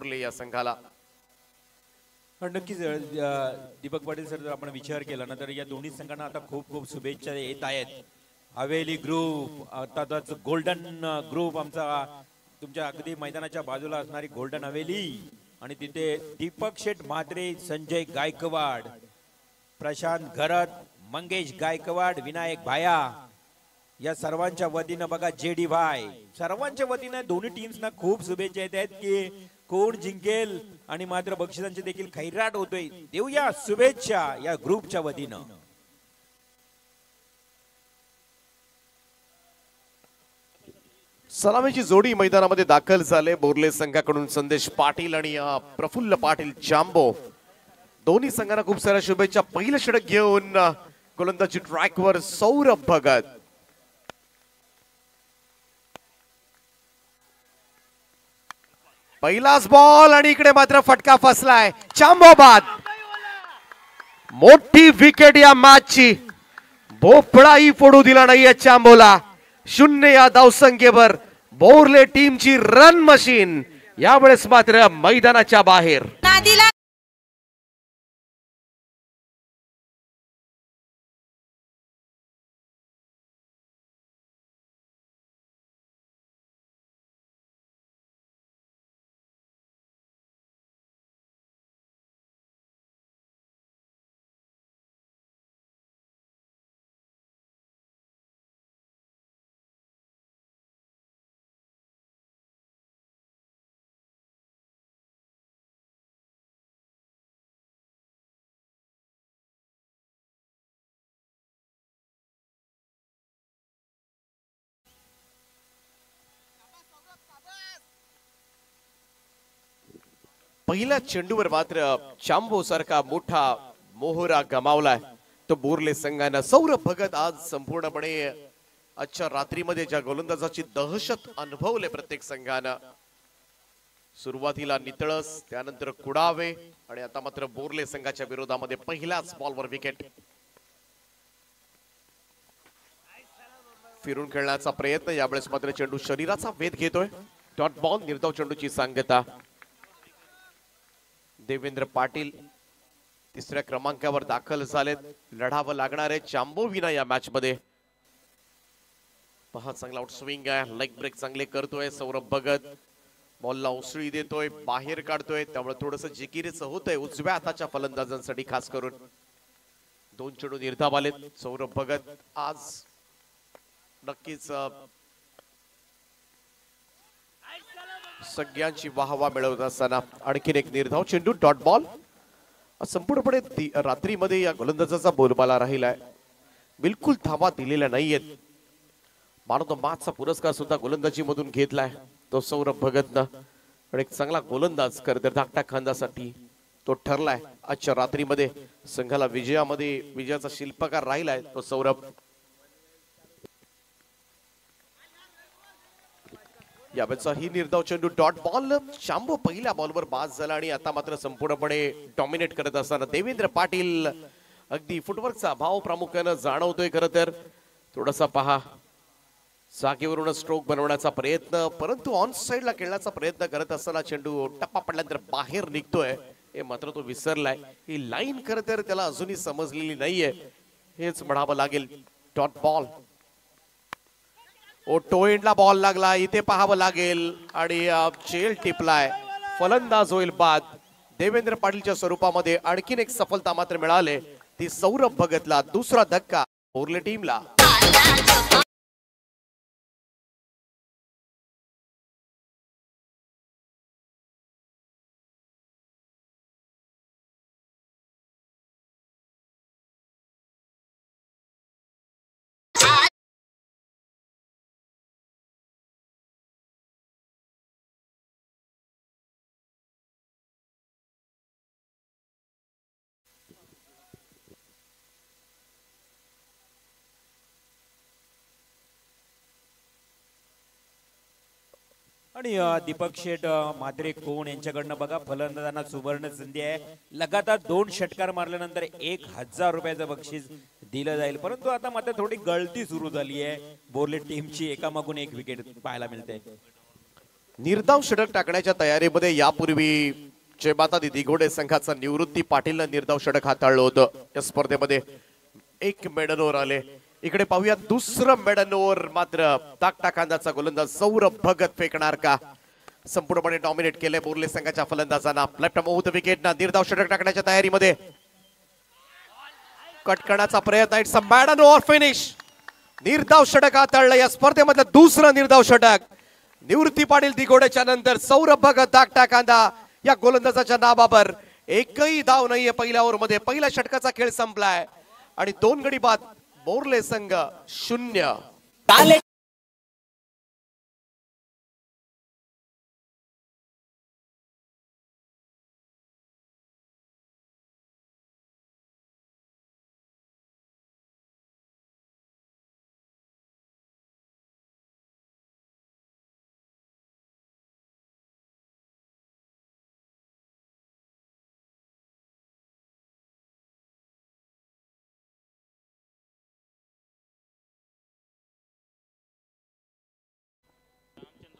बोरले या संघाला। नक्कीच दीपक पाटील सर, जर आपण विचार केला ना तर या दोन्ही संघांना आता खूप खूप शुभेच्छा येत आहेत। हवेली ग्रुप अर्थातच गोल्डन ग्रुप आमचा तुमच्या अगदी मैदानाच्या बाजूला असणारी गोल्डन हवेली आणि तिथे दीपक शेठ म्हात्रे, संजय गायकवाड, प्रशांत घरत, मंगेश गायकवाड, विनायक भाया या सर्वांच्या वतीनं बघा जेडी भाई सर्वांच्या वतीनं दोन्ही टीम्सना खूप शुभेच्छा येत आहेत की कोण जिंकेल आणि मात्र बक्षिसांची देखील खैराट होतोय। देऊया शुभेच्छा या ग्रुपच्या वतीनं। सलामीची जोडी मैदानामध्ये दाखल झाले। बोरले संघाकडून संदेश पाटील आणि प्रफुल्ल पाटील जांबो दोन्ही संघांना खूप साऱ्या शुभेच्छा। पहिलं षटक घेऊन गोलंदाजी ट्रॅकवर सौरभ भगत। पहिलाच बॉल आणि इकडे मात्र फटका फसलाय। जांबो बाद, मोठी विकेट या मॅचची। भोपळाही फोडू दिला नाहीये जांबोला। 0 या धावसंख्येवर बोरले टीमची रन मशीन यावेळेस मात्र मैदानाच्या बाहेर। पहिल्या चेंडूवर मात्र जांबो सारखा मोठा मोहरा गमावलाय तो बोरले संघानं। सौरभ भगत आज संपूर्णपणे आजच्या रात्रीमध्ये ज्या गोलंदाजाची दहशत अनुभवले प्रत्येक संघानं, सुरुवातीला नितळस, त्यानंतर कुडावे आणि आता मात्र बोरले संघाच्या विरोधामध्ये पहिल्याच बॉलवर विकेट। फिरून खेळण्याचा प्रयत्न, यावेळेस मात्र चेंडू शरीराचा वेध घेतोय। डॉट बॉल, निर्धाव चेंडूची सांगता। देवेंद्र पाटील तिसऱ्या क्रमांकावर दाखल झालेत। लढावं लागणार आहे जांबो विना या मॅच मध्ये। पहा चांगला आउट स्विंग आहे, लेग ब्रेक चांगले करतोय सौरभ भगत। बॉलला उसळी देतोय, बाहेर काढतोय, त्यामुळे थोडस जिकिरीचं होतंय उजव्या हाताच्या फलंदाजांसाठी खास करून। 2 चेंडू निर्धाव आलेत। सौरभ भगत आज नक्कीच सगळ्यांची वाहवा मिळवत असताना आणखीन एक निर्धाव चेंडू डॉट बॉल। संपूर्णपणे रात्रीमध्ये या गोलंदाजाचा बोलबाला राहिलाय, बिलकुल धावा दिलेल्या नाहीयेत। मॅन ऑफ द मॅचचा पुरस्कार सुद्धा गोलंदाजी मधून घेतलाय तो सौरभ भगतनं। एक चांगला गोलंदाज खरं तर धाकट्या खांदासाठी तो ठरलाय आजच्या रात्रीमध्ये। संघाला विजयाचा शिल्पकार राहिलाय तो सौरभ। यावेळेचा ही निर्धाव चेंडू डॉट बॉल। जांबो पहिल्या बॉलवर बाद झाला आणि आता मात्र संपूर्णपणे डॉमिनेट करत असताना देवेंद्र पाटील अगदी फुटवर्कचा अभाव प्रामुख्याने जाणवतोय। खरं तर थोडासा पहा जागेवरून स्ट्रोक बनवण्याचा प्रयत्न, परंतु ऑन साइडला खेळण्याचा प्रयत्न करत असताना चेंडू टप्पा पडल्यानंतर बाहेर निघतोय, हे मात्र तो विसरलाय। ही लाईन खरं तर त्याला अजूनही समजलेली नाहीये, हेच म्हणावं लागेल। डॉट बॉल, टो एंडला बॉल लागला, इथे पाहावं लागेल आणि चेल टिपलाय, फलंदाज होईल बाद। देवेंद्र पाटीलच्या स्वरूपामध्ये आणखीन एक सफलता मात्र मिळाले, ती सौरभ भगतला। दुसरा धक्का बोरले टीमला। आणि दीपक शेठ म्हात्रे कोण यांच्याकडनं बघा फलंदाजांना सुवर्ण संधी आहे। लगातार 2 षटकार मारल्यानंतर 1000 रुपयाचं बक्षीस दिलं जाईल, परंतु आता मात्र थोडी गळती सुरू झाली आहे बोरले टीमची, एकामागून एक विकेट पाहायला मिळते। निर्धाव षटक टाकण्याच्या तयारीमध्ये यापूर्वी जयमाता दिघोडे संघाचा निवृत्ती पाटीलनं निर्धाव षटक हाताळलं होतं या स्पर्धेमध्ये. एक मेडन ओव्हर आले. इकडे पाहूया दुसरं मेडन ओव्हर मात्र टाकांदाचा गोलंदाज सौरभ भगत फेकणार का? संपूर्णपणे डॉमिनेट केले बोर्ले संघाच्या फलंदाजांना. लेफ्ट आर्म विकेट ना निर्धाव षटक टाकण्याच्या तयारीमध्ये कट करण्याचा प्रयत्न. It's a maiden over finish. निर्धाव षटक हाताळलं या स्पर्धेमधलं दुसरं निर्धाव षटक. निवृत्ती पाटील दिघोडेच्या नंतर सौरभ भगत टाकांदा या गोलंदाजाच्या नावावर. एकही धाव नाहीये पहिल्या ओव्हरमध्ये. पहिल्या षटकाचा खेळ संपलाय आणि 2 गडी बाद. बोर्ले संघ 0.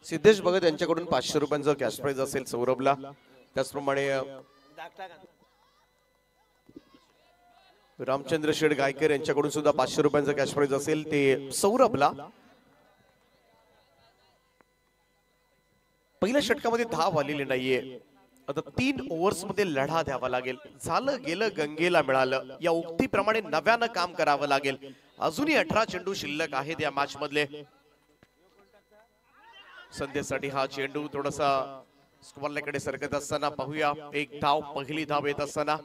सिद्धेश भगत यांच्याकडून 500 रुपयांचं कॅश प्राइज असेल सौरभला. त्याचप्रमाणे रामचंद्र शेठ गायकर यांच्याकडून सुद्धा 500 रुपयांचं कॅश प्राइज असेल ते सौरभला. पहिल्या षटकामध्ये धाव आलेली नाहीये. आता 3 ओव्हर्स मध्ये लढा द्यावा लागेल. झालं गेलं गंगेला मिळालं या उक्तीप्रमाणे नव्यानं काम करावं लागेल. अजूनही 18 चेंडू शिल्लक आहेत या मॅच मधले. संदेशसाठी हा चेंडू थोडासा स्क्वॉरलेकडे सरकत असताना पाहूया. एक धाव, पहिली धाव येत असताना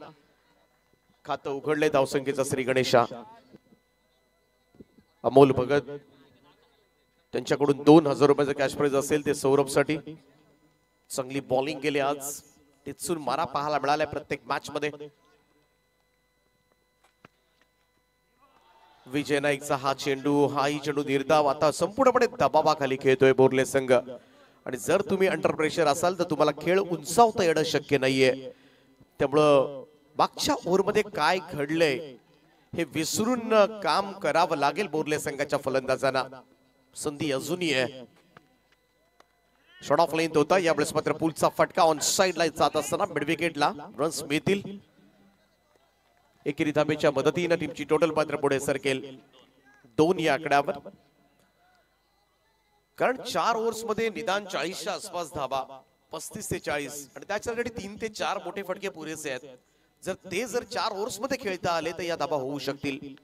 खातं उघडले धावसंख्येचा श्री गणेशा. अमोल भगत त्यांच्याकडून 2000 रुपयाचं कॅश प्राइज असेल ते सौरभसाठी. चांगली बॉलिंग केली आज. टिचून मारा पाहायला मिळालाय प्रत्येक मॅच मध्ये. विजय नाईकचा हा चेंडू, हाही चेंडू निर्धाव. आता संपूर्णपणे दबावाखाली खेळतोय बोर्ले संघ आणि जर तुम्ही अंडर प्रेशर असाल तर तुम्हाला खेळ उंचावता येणं शक्य नाहीये. त्यामुळं मागच्या ओव्हरमध्ये काय घडलंय हे विसरून काम करावं लागेल बोर्ले संघाच्या फलंदाजांना. संधी अजूनही आहे. शॉट ऑफ लेंथ होता यावेळेस मात्र पुलचा फटका ऑन साइडला जात असताना मिड विकेटला रन्स मिळतील. एकेरी धाबेच्या मदतीने टीमची टोटल मात्र पुढे सरकेल 2 या आकड्यावर. कारण 4 ओव्हर्स मध्ये निदान 40च्या आसपास धाबा, 35 ते 40 आणि त्याच्यासाठी 3 ते 4 मोठे फटके पुरेसे आहेत. जर 4 ओव्हर्स मध्ये खेळता आले तर या धाबा होऊ शकतील.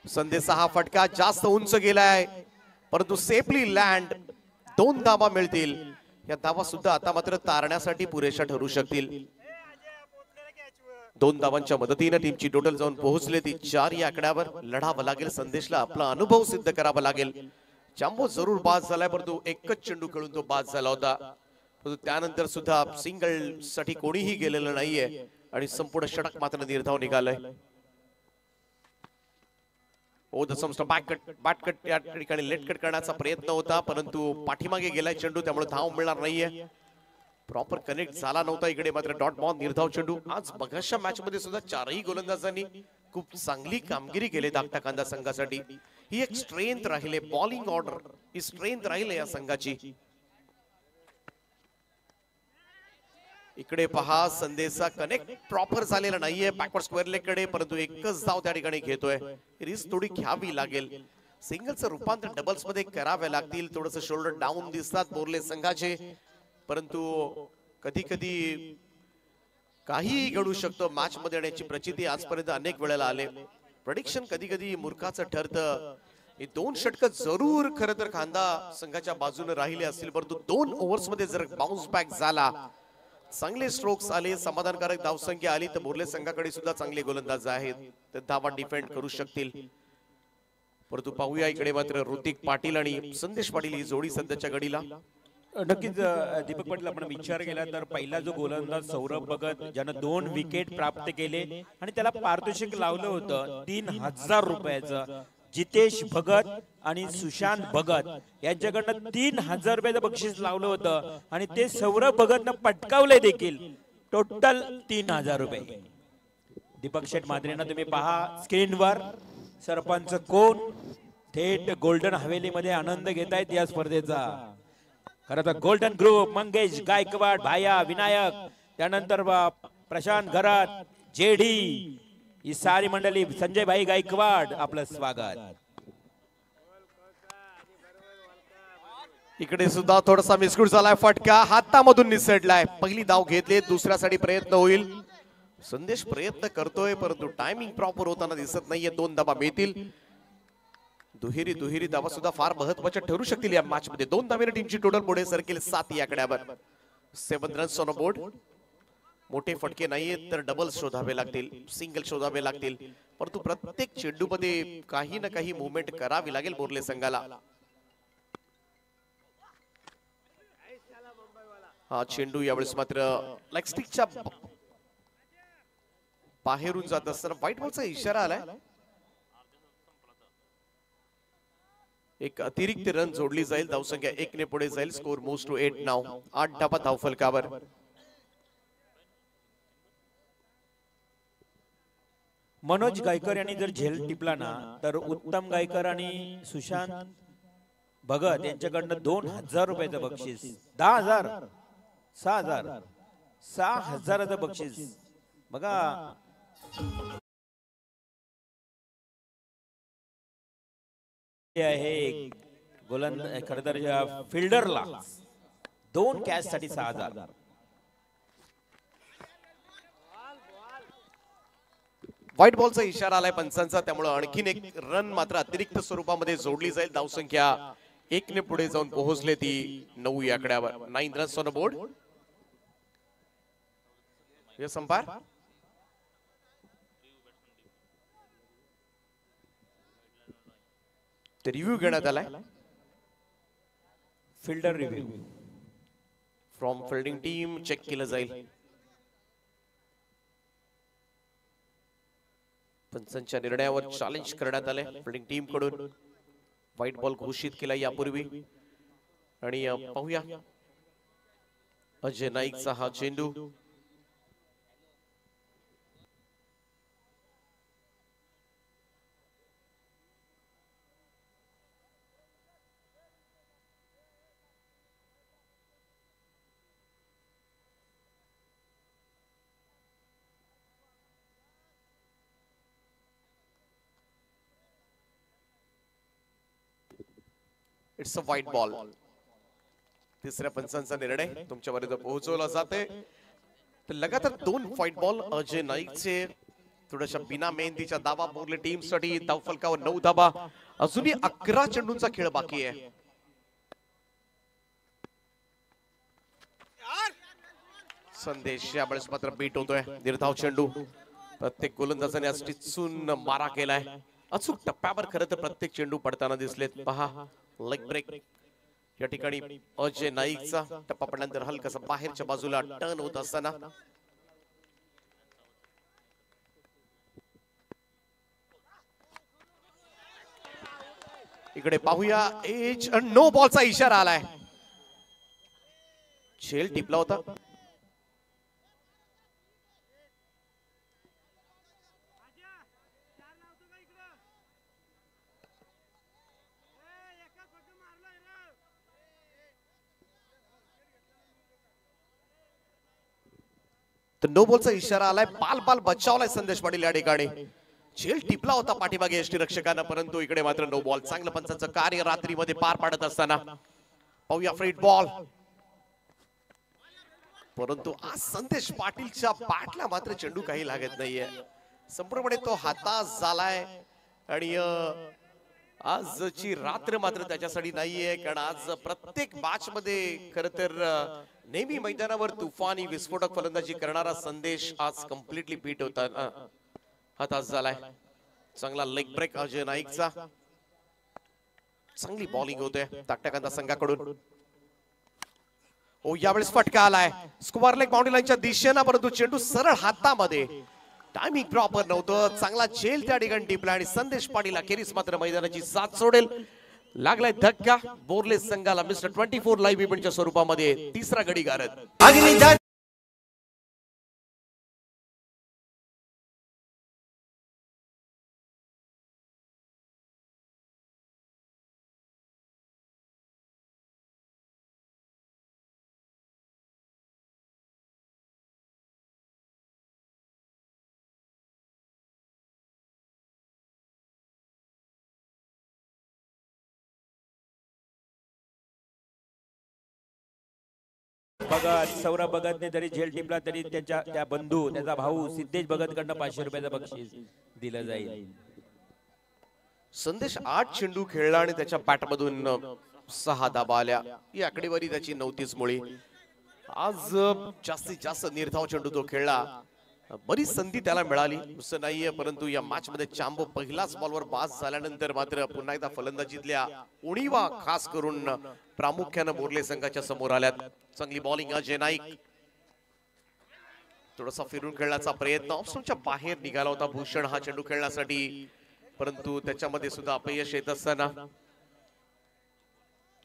संदेशचा हा फटका जास्त उंच गेलाय परंतु सेफली लँड. 2 धाबा मिळतील. या धाबा सुद्धा आता मात्र तारण्यासाठी पुरेशा ठरू शकतील. 2 धावांच्या मदतीने टीमची टोटल जाऊन पोहोचले ती 4 या आकड्यावर. लढावं लागेल संदेशला. आपला अनुभव सिद्ध करावा लागेल. चांबो जरूर बाद झालाय परंतु एकच चेंडू खेळून तो बाद झाला होता. परंतु त्यानंतर सुद्धा सिंगल साठी कोणीही गेलेलं नाहीये आणि संपूर्ण षटक मात्र निर्धाव निघालय. बॅट कट या ठिकाणी लेट कट करण्याचा प्रयत्न होता परंतु पाठीमागे गेलाय चेंडू त्यामुळे धाव मिळणार नाहीये. प्रॉपर कनेक्ट झाला नव्हता. इकडे मात्र डॉट बॉल निर्धाव चेंडू. आज बघाशा मॅच मध्ये सुद्धा 4ही गोलंदाजांनी खूप चांगली कामगिरी केली धाकटा संघासाठी. ही एक स्ट्रेंथ राहिले. बॉलिंग ऑर्डर ही स्ट्रेंथ राहिले या संघाची. इकडे पहा संदेशचा कनेक्ट प्रॉपर झालेला नाहीये बॅकवर्ड स्क्वेअर लेग कडे परंतु एकच धाव त्या ठिकाणी घेतोय. रिस्क थोडी घ्यावी लागेल. सिंगलचं रूपांतर डबल्स मध्ये करावे लागतील. थोडंसं शोल्डर डाऊन दिसतात बोर्ले संघाचे परंतु कधी कधी काही घडू शकतो मॅच मध्ये येण्याची प्रचिती आजपर्यंत अनेक वेळेला आले. प्रेडिक्शन कधी कधी मूर्खाचं ठरतं. हे 2 षटक जरूर खरं तर खांदा संघाच्या बाजूने राहिले असतील परंतु 2 ओव्हर्स मध्ये जर बाउन्स बॅक झाला, चांगले स्ट्रोक्स आले, समाधानकारक धावसंख्या आली तर बोर्ले संघाकडे सुद्धा चांगले गोलंदाज आहेत. ते धावा डिफेंड करू शकतील. परंतु पाहूया इकडे मात्र ऋतिक पाटील आणि संदेश पाटील ही जोडी सध्याच्या घडीला. नक्कीच दीपक पाटील आपण विचार केला तर पहिला जो गोलंदाज सौरभ भगत ज्यानं 2 विकेट प्राप्त केले आणि त्याला पारितोषिक लावलं होतं 3000 रुपयाचं. जितेश भगत आणि सुशांत भगत यांच्याकडनं 3000 रुपयाचं बक्षीस लावलं होतं आणि ते सौरभ भगतनं पटकावले देखील. टोटल 3000 रुपये. दीपक शेठ माद्रेंना तुम्ही पहा स्क्रीनवर. सरपंच कोण थेट गोल्डन हवेलीमध्ये आनंद घेतायत या स्पर्धेचा. खरं तर गोल्डन ग्रुप मंगेश गायकवाड भाया विनायक त्यानंतर प्रशांत घरात जेडी ही सारी मंडळी संजय भाई गायकवाड आपलं स्वागत. इकडे सुद्धा थोडासा मिसकूट झालाय फटका हातामधून निसटलाय. पहिली धाव घेतली दुसऱ्यासाठी प्रयत्न होईल. संदेश प्रयत्न करतोय परंतु टायमिंग प्रॉपर होताना दिसत नाहीये. 2 धावा मिळतील. दुहेरी धावा सुद्धा फार महत्वाच्या ठरू शकतील या मॅच मध्ये. 2 धावेने टीमची टोटल पुढे सरकेल 7 या आकड्यावर. 7 रन्स ऑन बोर्ड. मोठे फटके नाहीयेत तर डबल शोधावे लागतील, सिंगल शोधावे लागतील. परंतु प्रत्येक चेंडू मध्ये काही ना काही मुवमेंट करावी लागेल बोर्ले संघाला. हा चेंडू यावेळेस मात्र लेग स्टिकच्या बाहेरून जात असताना व्हाईट बॉलचा इशारा आलाय. एक अतिरिक्त रन जोडली जाईल. धावसंख्या 1 ने पुढे जाईल. स्कोर मूव्स टू 8 नाव. 8 धावा धावफलकावर. मनोज गायकर यांनी जर झेल टिपला ना तर उत्तम गायकर आणि सुशांत भगत यांच्याकडनं 2000 रुपयाचं बक्षीस. 10,000 6,000 6,000चं बक्षीस बघा. आहे गोलंदाज खरं तर फिल्डरला 2 कॅच साठी 6,000. व्हाईट बॉलचा इशारा आलाय पंचांचा. त्यामुळे आणखीन एक रन मात्र अतिरिक्त स्वरूपामध्ये जोडली जाईल. धावसंख्या 1 ने पुढे जाऊन पोहोचले ती 9 या आकड्यावर. 9 runs on board. Yes umpire. Review घेण्यात आलाय. Fielder review from fielding team check केलं जाईल. पंचांच्या निर्णयावर चॅलेंज करण्यात आले फिल्डिंग टीम कडून. व्हाईट बॉल घोषित केला यापूर्वी. आणि पाहूया अजय नाईकचा हा चेंडू. It's a white ball. तिसऱ्या पंचांचा निर्णय तुमच्यापर्यंत पोहोचवला जाते. तर लगातार 2 व्हाईट बॉल अजय नाईकचे. थोड्याशा बिना मेहंदीच्या धावा बोर्ले टीम साठी. धावफलकावर 9 धावा. अजूनही 11 चेंडूंचा खेळ बाकी आहे. संदेश यावेळेस मात्र बीट होतोय. निर्धाव चेंडू. प्रत्येक गोलंदाजाने आज टिचून मारा केलाय. अचूक टप्प्यावर खरं तर प्रत्येक चेंडू पडताना दिसलेत. पहा लेग ब्रेक या ठिकाणी अजय नाईकचा टप्पा पडल्यानंतर हलकासा बाहेरच्या बाजूला टर्न होत असताना इकडे पाहूया एज नो बॉलचा इशारा आलाय. झेल टिपला होता. तर नो बॉलचा इशारा आलाय. बाल बचावलाय संदेश पाटील या ठिकाणी. झेल टिपला होता पाठीमागे यष्टी रक्षकांना परंतु इकडे मात्र नो बॉल. चांगलं पंचांचं कार्य रात्रीमध्ये पार पाडत असताना पाहूया फ्रीट बॉल. परंतु आज संदेश पाटीलच्या बॅटला मात्र चेंडू काही लागत नाहीये. संपूर्णपणे तो हातास झालाय. आणि आजची रात्र मात्र त्याच्यासाठी नाहीये. कारण आज प्रत्येक मॅच मध्ये खर तर नेहमी मैदानावर तुफानी विस्फोटक फलंदाजी करणारा संदेश आज कम्प्लिटली बीट होता. हातास झालाय. चांगला लेग ब्रेक अजय नाईकचा. चांगली बॉलिंग होते ताकटाकांदा संघाकडून. यावेळेस फटका आलाय स्क्वेअर लेग बाउंड्री लाईनच्या दिशेने. परंतु चेंडू सरळ हातामध्ये. टायमिंग प्रॉपर नव्हतं. चांगला झेल त्या ठिकाणी टिपला आणि संदेश पाटील अखेरीस मात्र मैदानाची साथ सोडेल. लागलाय धक्का बोर्ले संघाला. मिस्टर 24 लाईव्ह इव्हेंटच्या स्वरूपामध्ये तिसरा गडी गारद. भगत सौरभ भगतने जरी झेल टिपला तरी त्यांच्या त्या बंधू त्याचा भाऊ सिद्धेश भगतकडनं 500 रुपयाचं बक्षीस दिलं जाईल. संदेश 8 चेंडू खेळला आणि त्याच्या बॅटमधून 6 धाबा आल्या. ही आकडेवारी त्याची 39 मुळे. आज जास्तीत जास्त निर्धाव चेंडू तो खेळला. बरीच संधी त्याला मिळाली असं नाहीये, परंतु या मॅच मध्ये चांबो पहिलाच बॉलवर बाद झाल्यानंतर मात्र पुन्हा एकदा फलंदाजीतल्या उणीवा खास करून प्रामुख्याने बोरले संघाच्या समोर आल्यात. चांगली बॉलिंग अजय नाईक. थोडासा फिरून खेळण्याचा प्रयत्न ऑप्शनच्या बाहेर निघाला होता भूषण हा चेंडू खेळण्यासाठी, परंतु त्याच्यामध्ये सुद्धा अपयश येत असताना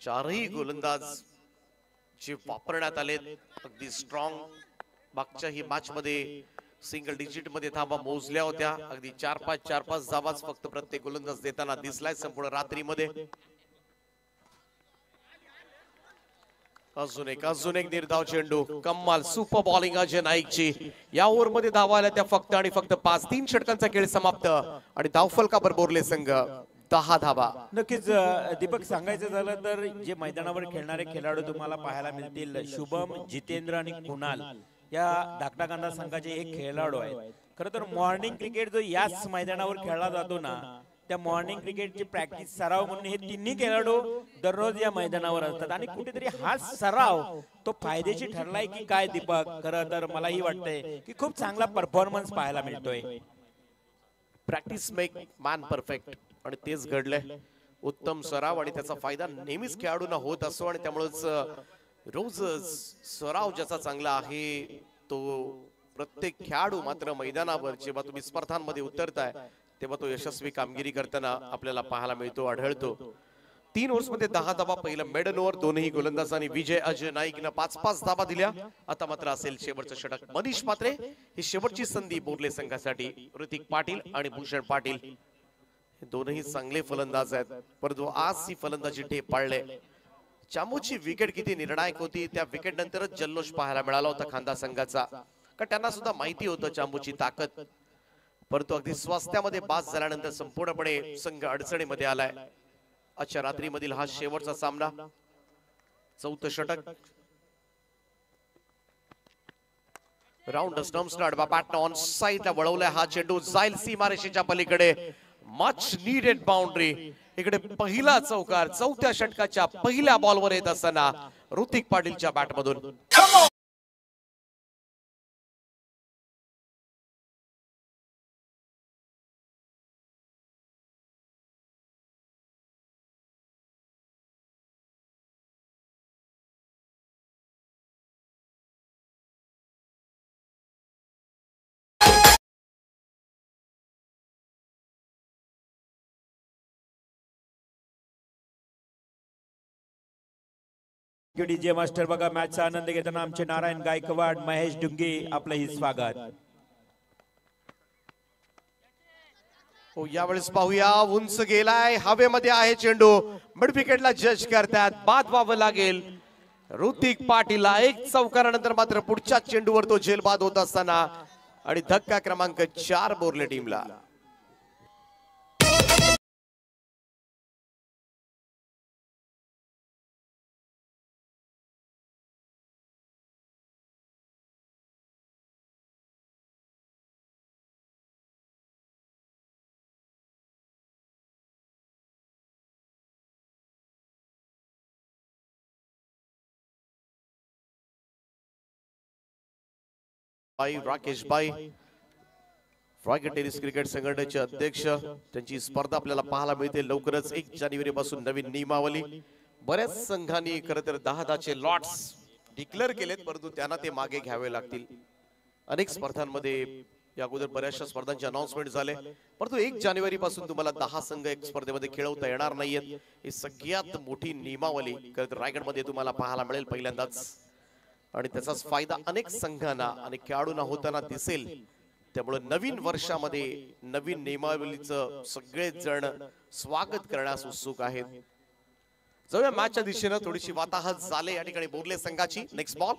चारही गोलंदाज जे वापरण्यात आले अगदी स्ट्रॉंग. मागच्या ही मॅच मध्ये सिंगल डिजिट मध्ये धाबा मोजल्या होत्या. अगदी 4-5 धाबाच फक्त प्रत्येक गोलंदाज देताना दिसलाय संपूर्ण रात्रीमध्ये. अजून एक निर्धाव चेंडू. कमाल सुपर बॉलिंग अजय नाईकची. या ओव्हर मध्ये धावा आल्या त्या फक्त आणि फक्त 5. 3 षटकांचा खेळ समाप्त आणि धावफलकावर बोरले संघ 10 धाबा. नक्कीच दीपक, सांगायचं झालं तर जे मैदानावर खेळणारे खेळाडू तुम्हाला पाहायला मिळतील, शुभम, जितेंद्र आणि कुणाल या धाकटाकांदा संघाचे एक खेळाडू आहेत. खरं तर मॉर्निंग क्रिकेट जो याच मैदानावर खेळला जातो ना, त्या मॉर्निंग क्रिकेटची प्रॅक्टिस सराव म्हणून हे तिन्ही खेळाडू दररोज या मैदानावर असतात आणि कुठेतरी हा सराव तो फायदेशीर ठरलाय की काय दीपक? खरं तर मलाही वाटतंय की खूप चांगला परफॉर्मन्स पाहायला मिळतोय. प्रॅक्टिस मेक मॅन परफेक्ट आणि तेच घडलंय. उत्तम सराव आणि त्याचा फायदा नेहमीच खेळाडूंना होत असतो आणि त्यामुळेच रोजच सराव ज्याचा चांगला आहे तो प्रत्येक खेळाडू मात्र मैदानावर जेव्हा तुम्ही स्पर्धांमध्ये उतरताय तेव्हा तो यशस्वी कामगिरी करताना आपल्याला पाहायला मिळतो, आढळतो. 3 ओव्हर्स मध्ये 10 धाबा. पहिलं मेडन ओव्हर दोन्ही गोलंदाजांनी विजय अजय नाईकनं 5-5 धाबा दिल्या. आता मात्र असेल शेवटचं षटक. मनीष पात्रे ही शेवटची संधी बोरले संघासाठी. ऋतिक पाटील आणि भूषण पाटील हे दोनही चांगले फलंदाज आहेत, परंतु आज ही फलंदाजी ढेप पाळले. चांबोची विकेट किती निर्णायक होती. त्या विकेट नंतरच जल्लोष पाहायला मिळाला होता खांदा संघाचा, कारण त्यांना सुद्धा माहिती होतं चांबोची ताकद. परंतु अगदी स्वास्थ्यामध्ये बाद झाल्यानंतर संपूर्णपणे संघ अडचणीमध्ये आलाय. आजच्या रात्रीमधील हा शेवटचा सामना. 4थं षटक. राऊंड स्टम्प्सला आडवा बॅटनं ऑन साइडला वळवलाय. हा चेंडू जाईल सीमारेषेच्या पलीकडे. Much needed boundary. इकडे पहिला चौकार 4थ्या षटकाच्या पहिल्या बॉलवर येत असताना ऋतिक पाटीलच्या बॅटमधून. डीजे मास्टर बघा मॅचचा आनंद घेताना आमचे नारायण गायकवाड, महेश डुंगे आपलंही स्वागत. हो, यावेळेस पाहूया. उंच गेलाय, हवेमध्ये आहे चेंडू. मिड विकेटला जज करतात. बाद व्हावं लागेल ऋतिक पाटीलला. 1 चौकारानंतर मात्र पुढच्या चेंडूवर तो झेल बाद होत असताना आणि धक्का क्रमांक 4 बोरले टीमला. राकेश बाई फ्रॉगेट टेनिस क्रिकेट संघटनेचे अध्यक्ष. त्यांची स्पर्धा आपल्याला पाहायला मिळते लवकरच. 1 जानेवारी पासून नवीन नियमावली. बऱ्याच संघांनी खरं तर 10-10चे लॉट्स डिक्लेअर केलेत, परंतु त्यांना ते मागे घ्यावे लागतील. अनेक स्पर्धांमध्ये या अगोदर बऱ्याचशा स्पर्धांचे अनाउन्समेंट झाले, परंतु 1 जानेवारी पासून तुम्हाला 10 संघ एक स्पर्धेमध्ये खेळवता येणार नाहीयेत. ही सगळ्यात मोठी नियमावली खरं तर रायगडमध्ये तुम्हाला पाहायला मिळेल पहिल्यांदाच आणि त्याचाच फायदा अनेक संघांना आणि खेळाडूंना होताना दिसेल. त्यामुळे नवीन वर्षामध्ये नवीन नियमावलीचं सगळेच जण स्वागत करण्यास उत्सुक आहेत. जाऊया मॅचच्या दिशेने. थोडीशी वाताहत झाले या ठिकाणी बोरले संघाची. Next ball.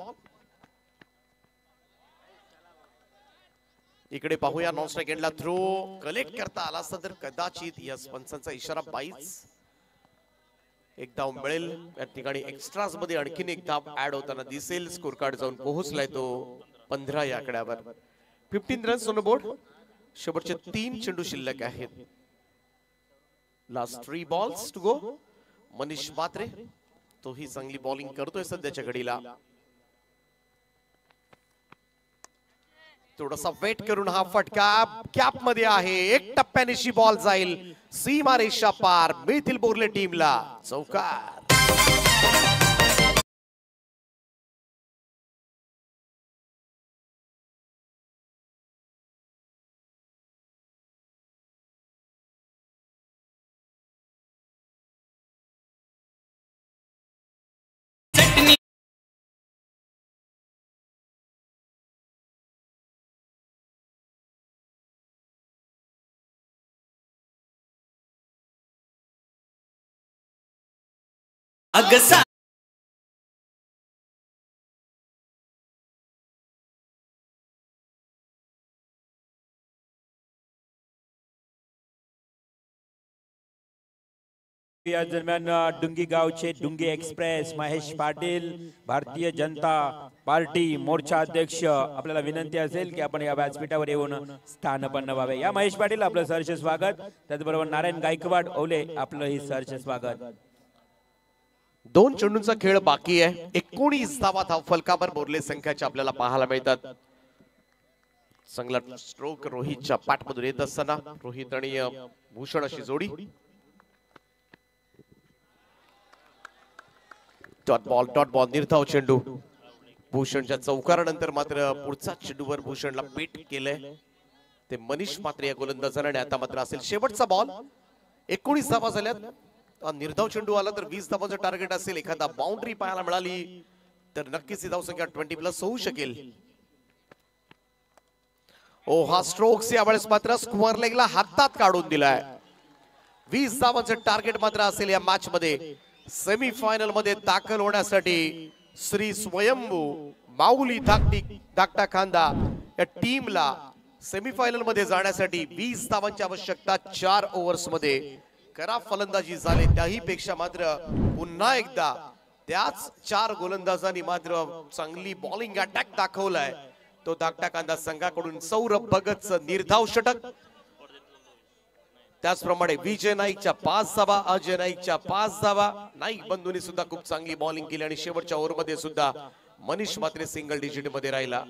इकडे पाहूया नॉन स्ट्राइक एंडला थ्रो कलेक्ट करता आला असता तर कदाचित या पंचांचा इशारा बाईच एक धाव मिळेल या ठिकाणी एक्स्ट्राज मध्ये आणखीन एक धाव ऍड होताना दिसेल. स्कोर कार्ड जाऊन पोहोचलाय तो 15 या आकड्यावर. 15 रन्स ऑन बोर्ड. शेवटचे 3 चेंडू शिल्लक आहेत. Last 3 balls to go. Manish Mhatre तोही चांगली बॉलिंग करतोय सध्याच्या घडीला. थोडासा वेट करून हा फटका कॅप मध्ये आहे. एक टप्प्याने शी बॉल जाईल सीमारेषा पार. मिळतील बोर्ले टीमला चौकार. अगसा या दरम्यान डुंगी गावचे डुंगी एक्सप्रेस महेश पाटील भारतीय जनता पार्टी मोर्चा अध्यक्ष आपल्याला विनंती असेल की आपण या व्यासपीठावर येऊन स्थानपन्न व्हावे. या महेश पाटील आपलं सहर्ष स्वागत. त्याचबरोबर नारायण गायकवाड ओले आपलंही सहर्ष स्वागत. 2 चेंडूंचा खेळ बाकी आहे. 19 धावा धाव फलकावर बोर्ले संख्याच्या आपल्याला पाहायला मिळतात. चांगला स्ट्रोक रोहितच्या पाठमधून येत असताना रोहित आणि भूषण अशी जोडी. डॉट बॉल निर्धाव चेंडू. भूषणच्या चौकारानंतर मात्र पुढचा चेंडूवर भूषणला पेट केलंय ते मनीष म्हात्रे या गोलंदाजाने. आता मात्र असेल शेवटचा बॉल. 19 धावा झाल्यात. निर्धाव चेंडू आला तर 20 धावांचं टार्गेट असेल. एखादा बाउंड्री पाहायला मिळाली तर नक्कीच धाव संख्या 20+ होऊ शकेल. ओ हा स्ट्रोक्स यावेळेस मात्र स्क्वेअर लेगला हातात काढून दिलाय. 20 धावांचं टार्गेट मात्र असेल या मॅच मध्ये. सेमी फायनल मध्ये दाखल होण्यासाठी श्री स्वयंभू माऊली धाकटा खांदा या टीमला सेमी फायनल मध्ये जाण्यासाठी 20 धावांची आवश्यकता 4 ओव्हर्स मध्ये. खराब फलंदाजी झाली त्याही पेक्षा मात्र पुन्हा एकदा त्याच 4 गोलंदाजांनी मात्र चांगली बॉलिंग अटॅक दाखवलाय. तो धाकटा कांदा संघाकडून सौरभ भगतचं निर्धाव षटक. त्याचप्रमाणे विजय नाईकच्या 5 धावा, अजय नाईकच्या 5 धावा. नाईक बंधूंनी सुद्धा खूप चांगली बॉलिंग केली आणि शेवटच्या ओव्हर मध्ये सुद्धा मनीष म्हात्रे सिंगल डिजिट मध्ये राहिला.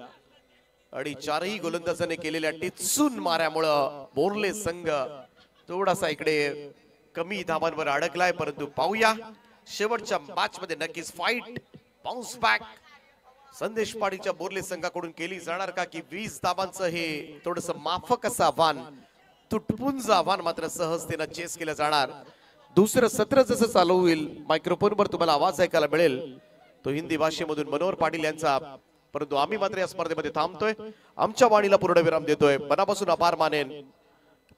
आणि 4ही गोलंदाजांनी केलेल्या टिचून माऱ्यामुळे बोर्ले संघ थोडासा इकडे कमी धावांवर अडकलाय. परंतु पाहूया शेवटच्या मॅच मध्ये नक्कीच फाईट बाउन्स बॅक संदेश पाटीलच्या बोर्ले संघाकडून केली जाणार का की 20 धावांचं हे थोडस माफक असं आव्हान, तुटपुंज आव्हान मात्र सहजतेनं चेस केलं जाणार. दुसरं सत्र जसं चालू होईल मायक्रोफोनवर तुम्हाला आवाज ऐकायला मिळेल तो हिंदी भाषेमधून मनोहर पाटील यांचा. परंतु आम्ही मात्र या स्पर्धेमध्ये थांबतोय. आमच्या वाणीला पूर्णविराम देतोय. मनापासून आभार मानेन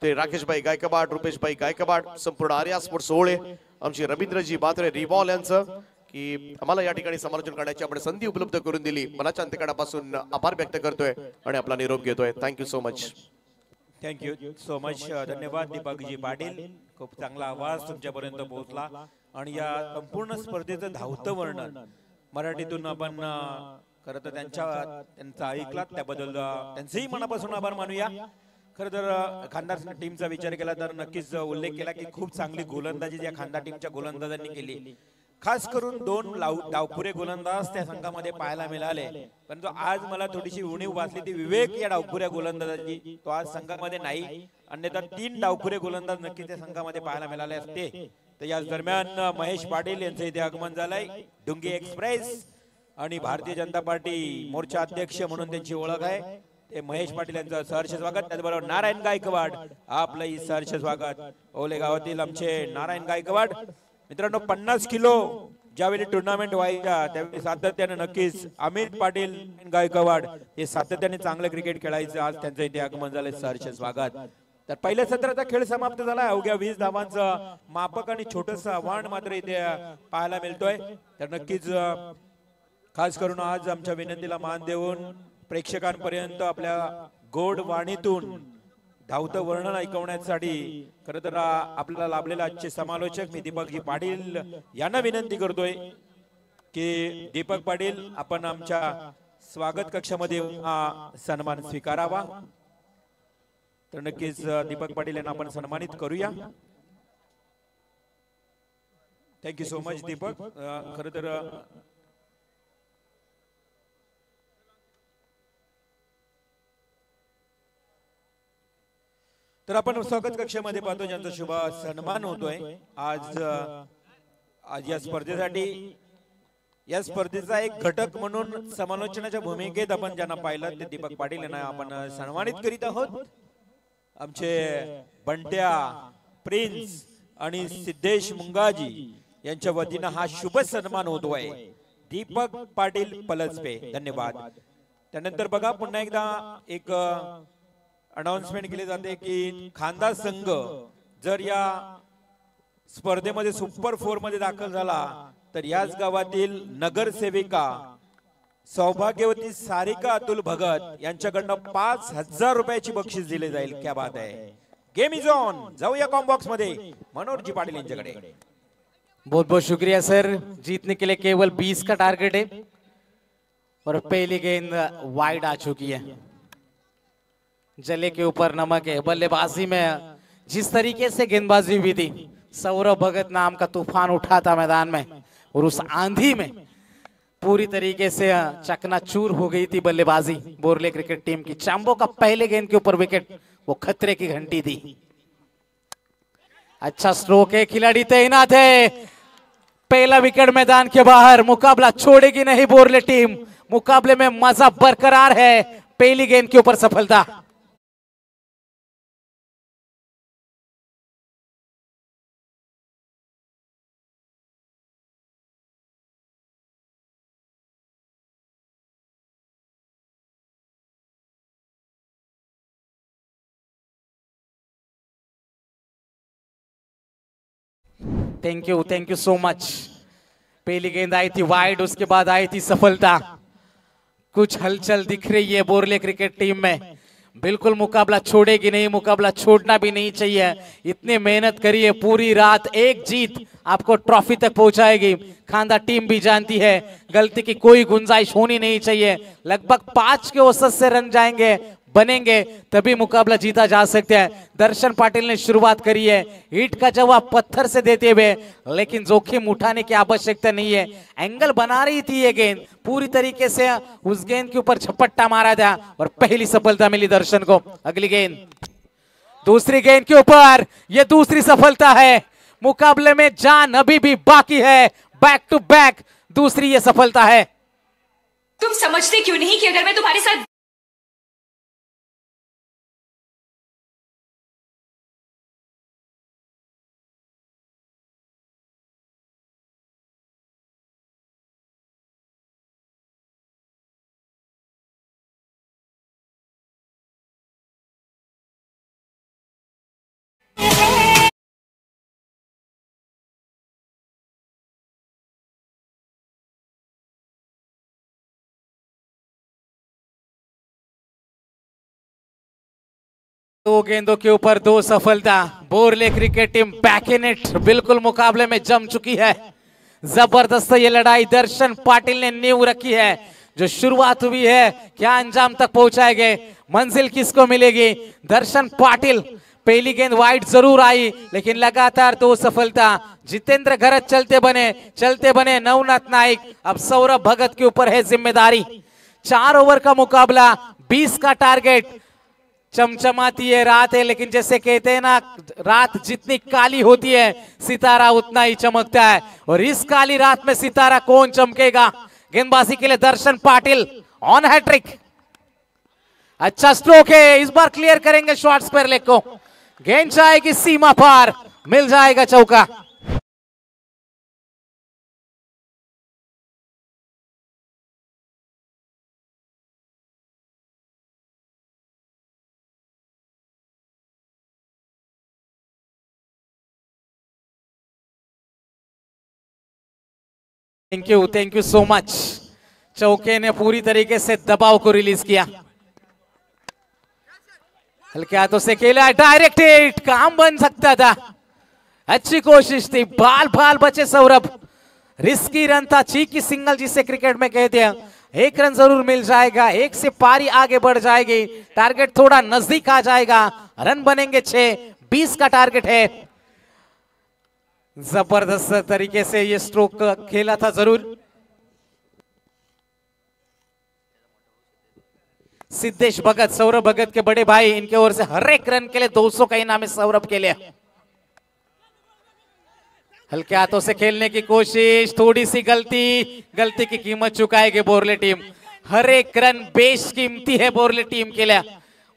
ते राकेशभाई गायकवाड, रुपेशभाई गायकवाड, संपूर्ण आर्या स्पोर्ट्स सोहळे, आमचे रवींद्रजी बात्रे रिवॉल यांचं की आम्हाला या ठिकाणी समालोचन करण्याची आपण संधी उपलब्ध करून दिली. मनाच्या अंतकडापासून आभार व्यक्त करतोय आणि आपला निरोप घेतोय. Thank you so much. Thank you so much. धन्यवाद दीपकजी पाटील. खूप चांगला आवाज तुमच्यापर्यंत पोहोचला आणि या संपूर्ण स्पर्धेचं धावतं वर्णन मराठीतून आपण खरं तर त्यांचा ऐकलात त्याबद्दल त्यांचेही मनापासून आभार मानूया. खरं तर खानदार टीमचा विचार केला तर नक्कीच उल्लेख केला की खूप चांगली गोलंदाजी या खानदार टीमच्या गोलंदाजांनी केली. खास करून 2 डावखुरे गोलंदाज त्या संघामध्ये पाहायला मिळाले. परंतु आज मला थोडीशी उणीव वाचली ती विवेक या डावखुऱ्या गोलंदाजाची. तो आज संघामध्ये नाही. अन्यथा 3 डावखुरे गोलंदाज नक्की त्या संघामध्ये पाहायला मिळाले असते. तर या दरम्यान महेश पाटील यांचं इथे आगमन झालंय. डुंगी एक्सप्रेस आणि भारतीय जनता पार्टी मोर्चा अध्यक्ष म्हणून त्यांची ओळख आहे. ते महेश पाटील यांचं सहर्ष स्वागत. त्याचबरोबर नारायण गायकवाड आपलंही सहर्ष स्वागत. ओले गावातील आमचे नारायण गायकवाड. मित्रांनो 50 किलो ज्यावेळी टुर्नामेंट व्हायच्या त्यावेळी सातत्याने नक्कीच अमित पाटील गायकवाड हे सातत्याने चांगलं क्रिकेट खेळायचं. आज त्यांचं इथे आगमन झालंय. सहर्ष स्वागत. तर पहिल्या सत्राचा खेळ समाप्त झाला. अवघ्या 20 धावांचं मापक आणि छोटस आव्हान मात्र इथे पाहायला मिळतोय. तर नक्कीच खास करून आज आमच्या विनंतीला मान देऊन प्रेक्षकांपर्यंत आपल्या गोड वाणीतून धावतं वर्णन ऐकवण्यासाठी खरं तर आपल्याला लाभलेले आजचे समालोचक मी दीपकजी पाटील यांना विनंती करतोय की दीपक पाटील आपण आमच्या स्वागत कक्षामध्ये हा सन्मान स्वीकारावा. तर नक्कीच दीपक पाटील यांना आपण सन्मानित करूया. Thank you so much Deepak. खरं तर आपण स्वागत कक्षामध्ये पाहतो ज्यांचा शुभ सन्मान होतोय आज या स्पर्धेसाठी. या स्पर्धेचा एक घटक म्हणून समालोचनाच्या भूमिकेत आपण ज्यांना पाहिलं ते दीपक पाटील यांना आपण सन्मानित करीत आहोत. आमचे बंट्या, प्रिन्स आणि सिद्धेश मुंगाजी यांच्या वतीनं हा शुभ सन्मान होतोय. दीपक पाटील पलसपे, धन्यवाद. त्यानंतर बघा पुन्हा एकदा एक अनाउन्समेंट केली जाते की खांदा संघ जर या स्पर्धेमध्ये सुपर 4 मध्ये दाखल झाला तर याच गावातील नगरसेविका सौभाग्यवती सारिका अतुल भगत यांच्याकडनं 5,000 रुपयाची बक्षीस दिले जाईल. क्या बात आहे. Game is on. जाऊया कॉम्बॉक्स मध्ये मनोहरजी पाटील यांच्याकडे. बहुत बहुत शुक्रिया सर. जीतने के लिए केवल 20 का टारगेट है और पहली गेंद वाइड आ चुकी है. जले के ऊपर नमक है. बल्लेबाजी में जिस तरीके से गेंदबाजी हुई थी, सौरभ भगत नाम का तूफान उठा था मैदान में और उस आंधी में पूरी तरीके से चकनाचूर हो गई थी बल्लेबाजी बोरले क्रिकेट टीम की. चांबो का पहले गेंद के ऊपर विकेट, वो खतरे की घंटी थी. अच्छा स्ट्रोक है, खिलाड़ी तैनात है. पहला विकेट मैदान के बाहर. मुकाबला छोड़ेगी नहीं बोरले टीम. मुकाबले में मजा बरकरार है. पहली गेंद के ऊपर सफलता. Thank you so much. पहली गेंद आई थी वाइड, उसके बाद आई थी सफलता. कुछ हलचल दिख रही है बोरले क्रिकेट टीम में. बिल्कुल मुकाबला छोड़ेगी नहीं, मुकाबला छोड़ना भी नहीं चाहिए. इतनी मेहनत करिए पूरी रात. एक जीत आपको ट्रॉफी तक पहुंचाएगी. खांदा टीम भी जानती है गलती की कोई गुंजाइश होनी नहीं चाहिए. लगभग 5 के औसत से रन जाएंगे बनेंगे तभी मुकाबला जीता जा सकता है. दर्शन पाटिल ने शुरुआत करी है ईंट का जवाब पत्थर से देते हुए, लेकिन जोखिम उठाने की आवश्यकता नहीं है. एंगल बना रही थी ये गेंद, पूरी तरीके से उस गेंद के ऊपर झपट्टा मारा था और पहली सफलता मिली दर्शन को. अगली गेंद, दूसरी गेंद के ऊपर, ये दूसरी सफलता है. मुकाबले में जान अभी भी बाकी है. बैक टू बैक दूसरी ये सफलता है. तुम समझते क्यों नहीं कि अगर मैं तुम्हारे साथ दो गेंदों के ऊपर 2 सफलता. Borle cricket team back in it, बिल्कुल मुकाबले में जम चुकी है. जबरदस्त ये लड़ाई दर्शन पाटिल ने नींव रखी है. जो शुरुआत हुई है क्या अंजाम तक पहुंचाएंगे, मंजिल किसको मिलेगी. दर्शन पाटिल, पहली गेंद वाइड जरूर आई लेकिन लगातार 2 सफलता. जितेंद्र घरत चलते बने नवनाथ नाइक. अब सौरभ भगत के ऊपर है जिम्मेदारी. 4 ओवर का मुकाबला, 20 का टारगेट. चमचमाती है रात है, लेकिन जैसे कहते हैं ना, रात जितनी काली होती है सितारा उतना ही चमकता है. और इस काली रात में सितारा कौन चमकेगा. गेंदबाजी के लिए दर्शन पाटिल ऑन हैट्रिक. अच्छा स्ट्रोक है, इस बार क्लियर करेंगे शॉर्ट स्क्वायर लेग को. गेंद जाएगी सीमा पार, मिल जाएगा चौका. Thank you so much. चौके ने पूरी तरीके से दबाव को रिलीज किया. हल्के हाथों से खेला, डायरेक्ट हिट, काम बन सकता था। अच्छी कोशिश थी, बाल बाल बचे सौरभ। रिस्की रन था, चीकी सिंगल जिसे क्रिकेट में कहते हैं। एक रन जरूर मिल जाएगा, एक से पारी आगे बढ़ जाएगी, टारगेट थोड़ा नजदीक आ जाएगा, रन बनेंगे 6, 20 का टारगेट है। जबरदस्त तरीके से ये स्ट्रोक खेला था जरूर। सिद्धेश भगत, सौरभ भगत के बड़े भाई, इनके ओर से हर एक रन के लिए 200 का इनाम है सौरभ के लिए। हल्के हाथों से खेलने की कोशिश, थोड़ी सी गलती की कीमत चुकाएगी बोरले टीम। हर एक रन बेशकीमती है बोरले टीम के लिए,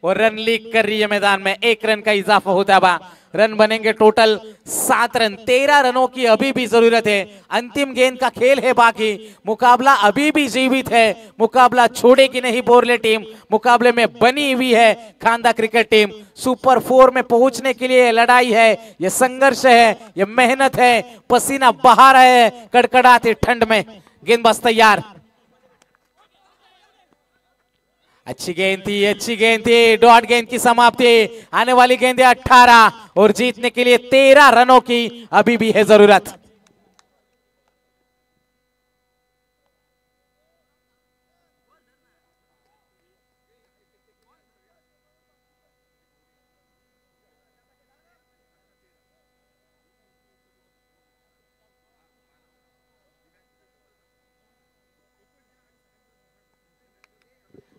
और रन लीक कर रही है मैदान में। 1 रन का इजाफा होता है, रन बनेंगे टोटल 7 रन। 13 रनों की अभी भी जरूरत है, अंतिम गेंद का खेल है बाकी, मुकाबला अभी भी जीवित है, मुकाबला छोड़ेगी नहीं बोरले टीम, मुकाबले में बनी हुई है खांदा क्रिकेट टीम। सुपर 4 में पहुंचने के लिए लड़ाई है, ये संघर्ष है, ये मेहनत है, पसीना बहा रहा है कड़कड़ाती ठंड में। गेंदबाज तैयार, अच्छी गेंद थी, डॉट गेंद की समाप्ति। आने वाली गेंद 18 और जीतने के लिए 13 रनों की अभी भी है जरूरत।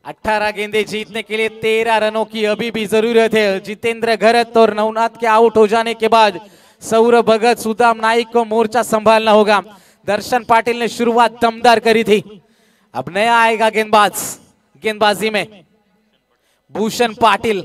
अठारह गेंदे जीतने के लिए 13 रनों की अभी भी जरूरत है। जितेंद्र घरत और नवनाथ के आउट हो जाने के बाद सौरभ भगत, सुदाम नाइक को मोर्चा संभालना होगा। दर्शन पाटिल ने शुरुआत दमदार करी थी, अब नया आएगा गेंदबाजी में भूषण पाटिल।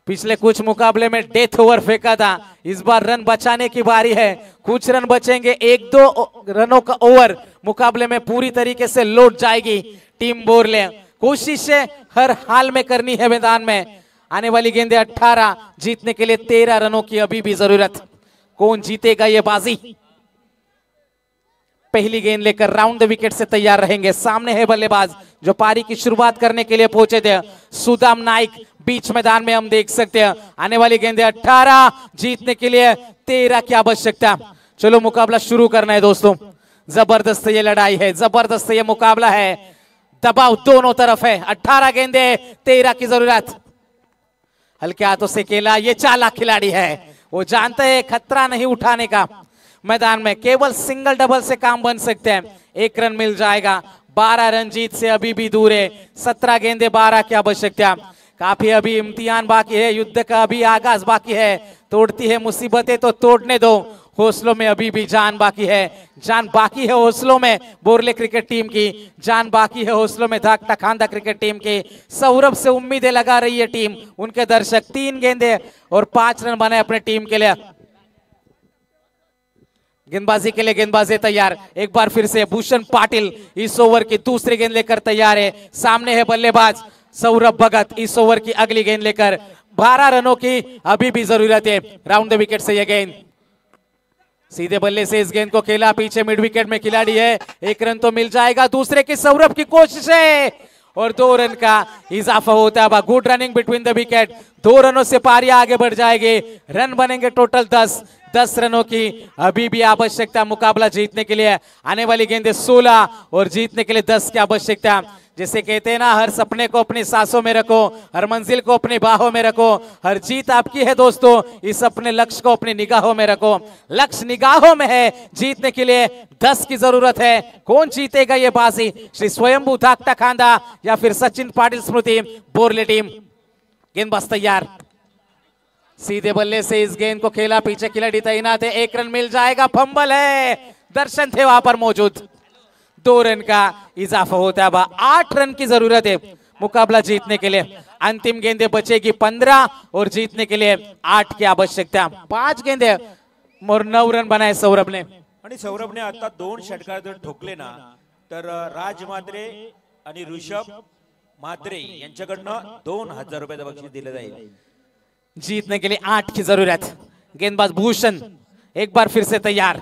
पिछले कुछ मुकाबले में डेथ ओवर फेंका था, इस बार रन बचाने की बारी है। कुछ रन बचेंगे, 1-2 रनों का ओवर मुकाबले में पूरी तरीके से लौट जाएगी टीम बोरले। कोशिशें हर हाल में करनी है मैदान में। आने वाली गेंदे 18, जीतने के लिए 13 रनों की अभी भी जरूरत। कौन जीतेगा ये बाजी? पहली गेंद लेकर राउंड द विकेट से तैयार रहेंगे। सामने है बल्लेबाज जो पारी की शुरुआत करने के लिए पहुंचे थे, सुदाम नाइक। बीच मैदान में हम देख सकते हैं आने वाली गेंदे 18, जीतने के लिए 13 की आवश्यकता। चलो मुकाबला शुरू करना है दोस्तों। जबरदस्त ये लड़ाई है, जबरदस्त ये मुकाबला है, दबाव दोनों तरफ है। 18 गेंदे, 13 की जरूरत। हल्के हाथों से खेला, ये चालाक खिलाड़ी है, वो जानते हैं खतरा नहीं उठाने का। मैदान में केवल सिंगल डबल से काम बन सकते हैं। 1 रन मिल जाएगा, 12 रन जीत से अभी भी दूर है। 17 गेंदे, 12 की आवश्यकता। काफी अभी इम्तिहान बाकी है, युद्ध का अभी आगाज बाकी है। तोड़ती है मुसीबतें तो तोड़ने दो, हौसलों में अभी भी जान बाकी है। जान बाकी है हौसलों में बोरले क्रिकेट टीम की, जान बाकी है हौसलों में धाकटा खांदा क्रिकेट टीम की। सौरभ से उम्मीदें लगा रही है टीम, उनके दर्शक। 3 गेंदे और 5 रन बने अपने टीम के लिए। गेंदबाजी के लिए गेंदबाजी तैयार। एक बार फिर से भूषण पाटिल इस ओवर की दूसरी गेंद लेकर तैयार है। सामने है बल्लेबाज सौरभ भगत, इस ओवर की अगली गेंद लेकर। 12 रनों की अभी भी जरूरत है। राउंड द विकेट से यह गेंद, सीधे बल्ले से इस गेंद को खेला, पीछे मिड विकेट में खिलाड़ी है। 1 रन तो मिल जाएगा। दूसरे की सौरभ की कोशिश है और 2 रन का इजाफा होता है। Good running between the wicket. 2 रनों से पारी आगे बढ़ जाएगी। रन बनेंगे टोटल 10 रनों की अभी भी आवश्यकता मुकाबला जीतने के लिए। आने वाली गेंदे 16 और जीतने के लिए 10 की आवश्यकता। जैसे कहते हैं ना, हर सपने को अपनी सांसों में रखो, हर मंजिल को अपनी बाहों में रखो। हर जीत आपकी है दोस्तों, इस अपने लक्ष्य को अपनी निगाहों में रखो। लक्ष्य निगाहों में है, जीतने के लिए 10 की जरूरत है। कौन जीतेगा ये बाजी? श्री स्वयंभू धाकटा खांदा या फिर सचिन पाटिल स्मृति बोरले टीम? गेंदबाज तैयार, सीधे बल्ले से इस गेंद को खेला, पीछे खिलाड़ी तैनात है। 1 रन मिल जाएगा। फंबल है, दर्शन थे वहां पर मौजूद। 2 रन का इजाफा होता है। 8 रन की जरूरत है मुकाबला जीतने के लिए। अंतिम गेंदे बचेगी 15 और जीतने के लिए 8 की आवश्यकता। 5 गेंदे और 9 रन बनाए सौरभने। आणि सौरभने आता 2 षटकार जर ठोकले ना, तर राज मात्रे आणि ऋषभ मात्रे यांच्याकडनं 2000 रुपयाचं बक्षीस दिलं जाईल। जीतने के लिए 8 की जरूरत। गेंदबाज भूषण एक बार फिर से तैयार।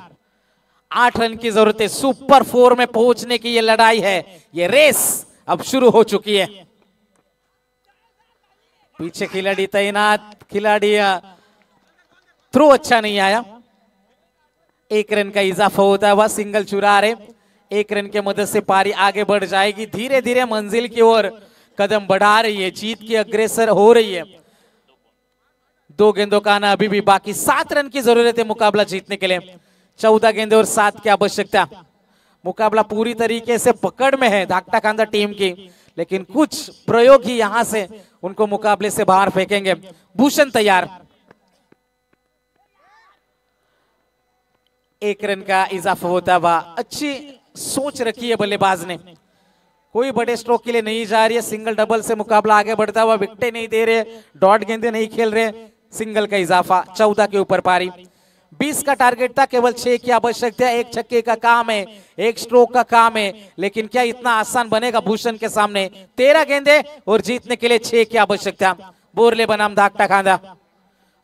8 रन की जरूरत है। सुपर 4 में पहुंचने की ये लड़ाई है, ये रेस अब शुरू हो चुकी है। पीछे खिलाड़ी तैनात, खिलाड़ी थ्रो अच्छा नहीं आया। 1 रन का इजाफा होता हुआ सिंगल चुरा रहे। 1 रन के मदद से पारी आगे बढ़ जाएगी, धीरे धीरे मंजिल की ओर कदम बढ़ा रही है, जीत की अग्रसर हो रही है। 2 गेंदों का आना अभी भी बाकी, 7 रन की जरूरत है मुकाबला जीतने के लिए। 14 गेंदे और 7 की आवश्यकता। मुकाबला पूरी तरीके से पकड़ में है धाकटा खांदा टीम की, लेकिन कुछ प्रयोग ही यहां से उनको मुकाबले से बाहर फेंकेंगे। भूषण तैयार, 1 रन का इजाफा होता हुआ। अच्छी सोच रखी है बल्लेबाज ने, कोई बड़े स्ट्रोक के लिए नहीं जा रही है, सिंगल डबल से मुकाबला आगे बढ़ता हुआ। विकेटें नहीं दे रहे, डॉट गेंदे नहीं खेल रहे, सिंगल का इजाफा। 14 के ऊपर पारी, 20 का टारगेट था, केवल 6 की आवश्यकता है। 1 छक्के का काम है, 1 स्ट्रोक का काम है, लेकिन क्या इतना आसान बनेगा भूषण के सामने? 13 गेंदे और जीतने के लिए 6 की आवश्यकता। बोरले बनाम धाकटा खांदा,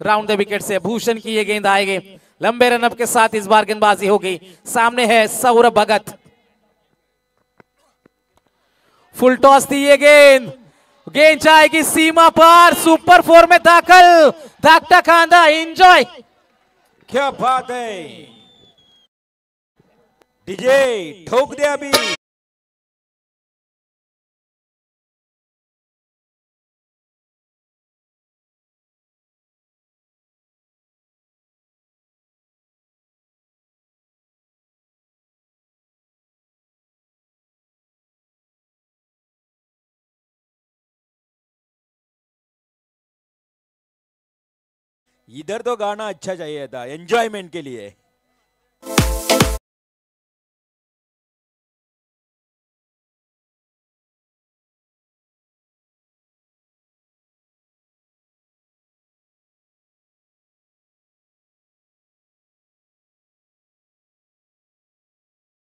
राउंड द विकेट से भूषण की ये गेंद आएगी। लंबे रनअप के साथ इस बार गेंदबाजी होगी। सामने है सौरभ भगत, फुल टॉस थी ये गेंद, गेंद जाएगी सीमा पार, सुपर 4 में दाखिल। धाकटा खांदा एंजॉय, क्या बात है, डीजे ठोक दे अभी। इधर तो गाना अच्छा चाहिए था एंजॉयमेंट के लिए।